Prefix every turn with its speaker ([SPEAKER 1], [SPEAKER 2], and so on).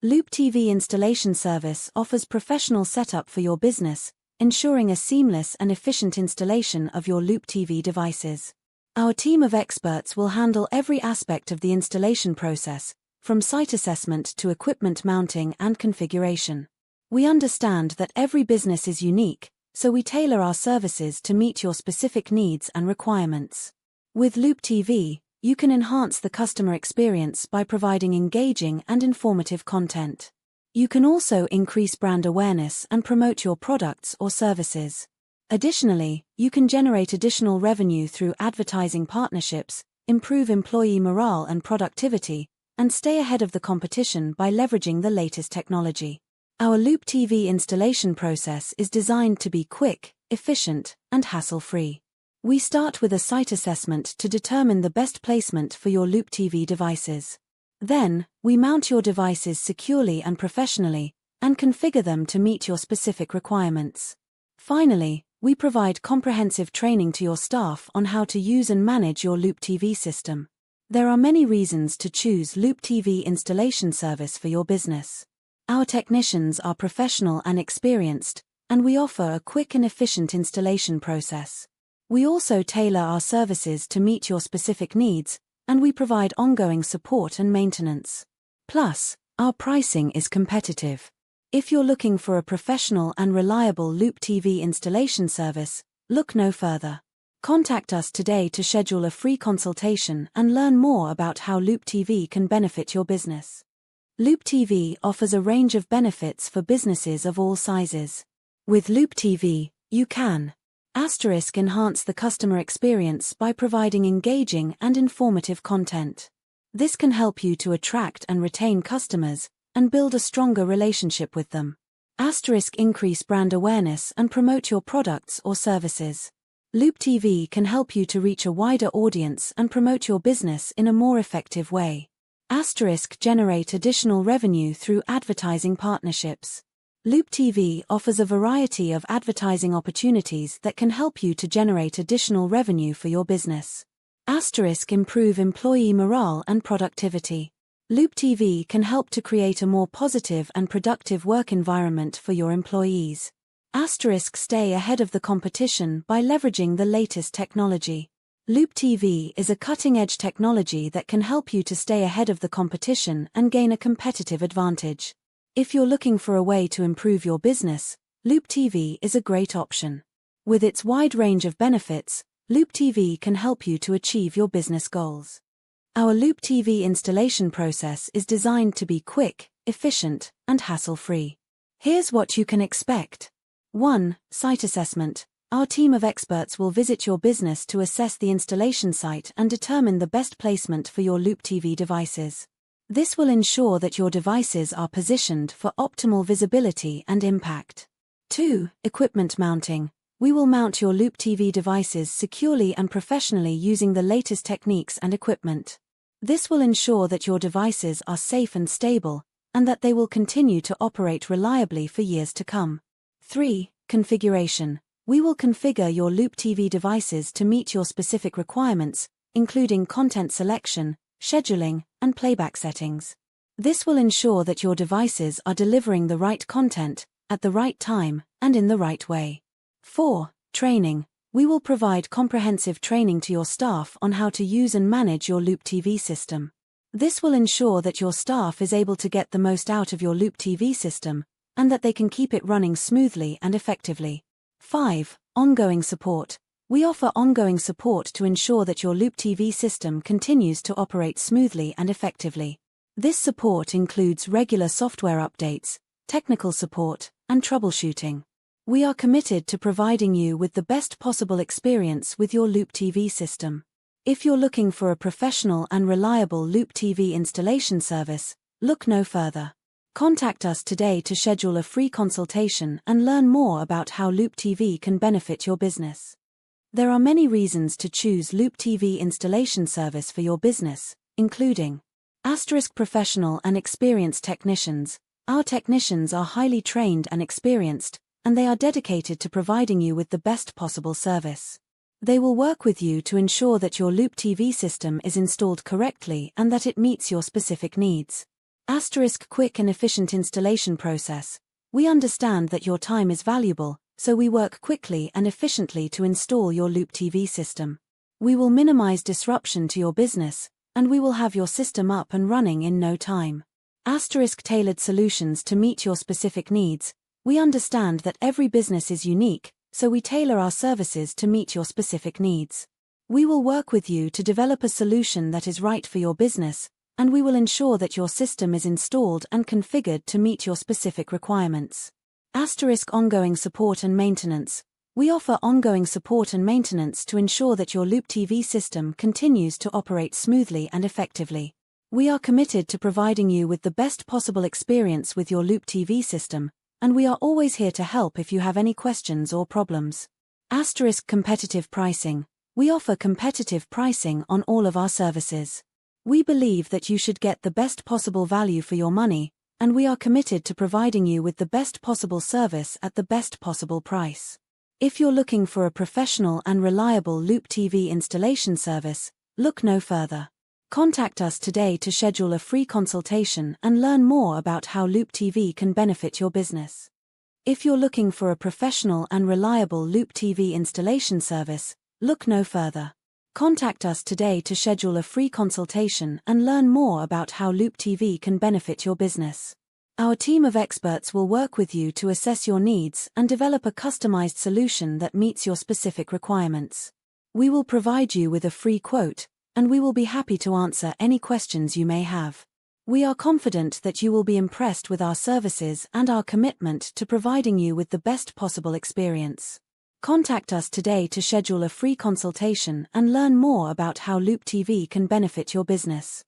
[SPEAKER 1] Looptv installation service offers professional setup for your business, ensuring a seamless and efficient installation of your Looptv devices. Our team of experts will handle every aspect of the installation process, from site assessment to equipment mounting and configuration. We understand that every business is unique, so we tailor our services to meet your specific needs and requirements. With Looptv, you can enhance the customer experience by providing engaging and informative content. You can also increase brand awareness and promote your products or services. Additionally, you can generate additional revenue through advertising partnerships, improve employee morale and productivity, and stay ahead of the competition by leveraging the latest technology. Our Looptv installation process is designed to be quick, efficient, and hassle-free. We start with a site assessment to determine the best placement for your Looptv devices. Then, we mount your devices securely and professionally, and configure them to meet your specific requirements. Finally, we provide comprehensive training to your staff on how to use and manage your Looptv system. There are many reasons to choose Looptv installation service for your business. Our technicians are professional and experienced, and we offer a quick and efficient installation process. We also tailor our services to meet your specific needs, and we provide ongoing support and maintenance. Plus, our pricing is competitive. If you're looking for a professional and reliable Looptv installation service, look no further. Contact us today to schedule a free consultation and learn more about how Looptv can benefit your business. Looptv offers a range of benefits for businesses of all sizes. With Looptv, you can enhance the customer experience by providing engaging and informative content. This can help you to attract and retain customers and build a stronger relationship with them. Increase brand awareness and promote your products or services. Looptv can help you to reach a wider audience and promote your business in a more effective way. Generate additional revenue through advertising partnerships. Looptv offers a variety of advertising opportunities that can help you to generate additional revenue for your business. Improve employee morale and productivity. Looptv can help to create a more positive and productive work environment for your employees. Stay ahead of the competition by leveraging the latest technology. Looptv is a cutting-edge technology that can help you to stay ahead of the competition and gain a competitive advantage. If you're looking for a way to improve your business, Looptv is a great option. With its wide range of benefits, Looptv can help you to achieve your business goals. Our Looptv installation process is designed to be quick, efficient, and hassle-free. Here's what you can expect. 1. Site assessment. Our team of experts will visit your business to assess the installation site and determine the best placement for your Looptv devices. This will ensure that your devices are positioned for optimal visibility and impact. 2. Equipment mounting. We will mount your Looptv devices securely and professionally using the latest techniques and equipment. This will ensure that your devices are safe and stable, and that they will continue to operate reliably for years to come. 3. Configuration. We will configure your Looptv devices to meet your specific requirements, including content selection, scheduling, and playback settings. This will ensure that your devices are delivering the right content, at the right time, and in the right way. 4. Training. We will provide comprehensive training to your staff on how to use and manage your Looptv system. This will ensure that your staff is able to get the most out of your Looptv system, and that they can keep it running smoothly and effectively. 5. Ongoing support. We offer ongoing support to ensure that your Looptv system continues to operate smoothly and effectively. This support includes regular software updates, technical support, and troubleshooting. We are committed to providing you with the best possible experience with your Looptv system. If you're looking for a professional and reliable Looptv installation service, look no further. Contact us today to schedule a free consultation and learn more about how Looptv can benefit your business. There are many reasons to choose Looptv installation service for your business, including professional and experienced technicians. Our technicians are highly trained and experienced, and they are dedicated to providing you with the best possible service. They will work with you to ensure that your Looptv system is installed correctly and that it meets your specific needs. Quick and efficient installation process. We understand that your time is valuable, so we work quickly and efficiently to install your Looptv system. We will minimize disruption to your business, and we will have your system up and running in no time. Tailored solutions to meet your specific needs. We understand that every business is unique, so we tailor our services to meet your specific needs. We will work with you to develop a solution that is right for your business, and we will ensure that your system is installed and configured to meet your specific requirements. Ongoing support and maintenance. We offer ongoing support and maintenance to ensure that your Looptv system continues to operate smoothly and effectively. We are committed to providing you with the best possible experience with your Looptv system, and we are always here to help if you have any questions or problems. Competitive pricing. We offer competitive pricing on all of our services. We believe that you should get the best possible value for your money, and we are committed to providing you with the best possible service at the best possible price. If you're looking for a professional and reliable Looptv installation service, look no further. Contact us today to schedule a free consultation and learn more about how Looptv can benefit your business. If you're looking for a professional and reliable Looptv installation service, look no further. Contact us today to schedule a free consultation and learn more about how Looptv can benefit your business. Our team of experts will work with you to assess your needs and develop a customized solution that meets your specific requirements. We will provide you with a free quote, and we will be happy to answer any questions you may have. We are confident that you will be impressed with our services and our commitment to providing you with the best possible experience. Contact us today to schedule a free consultation and learn more about how Looptv can benefit your business.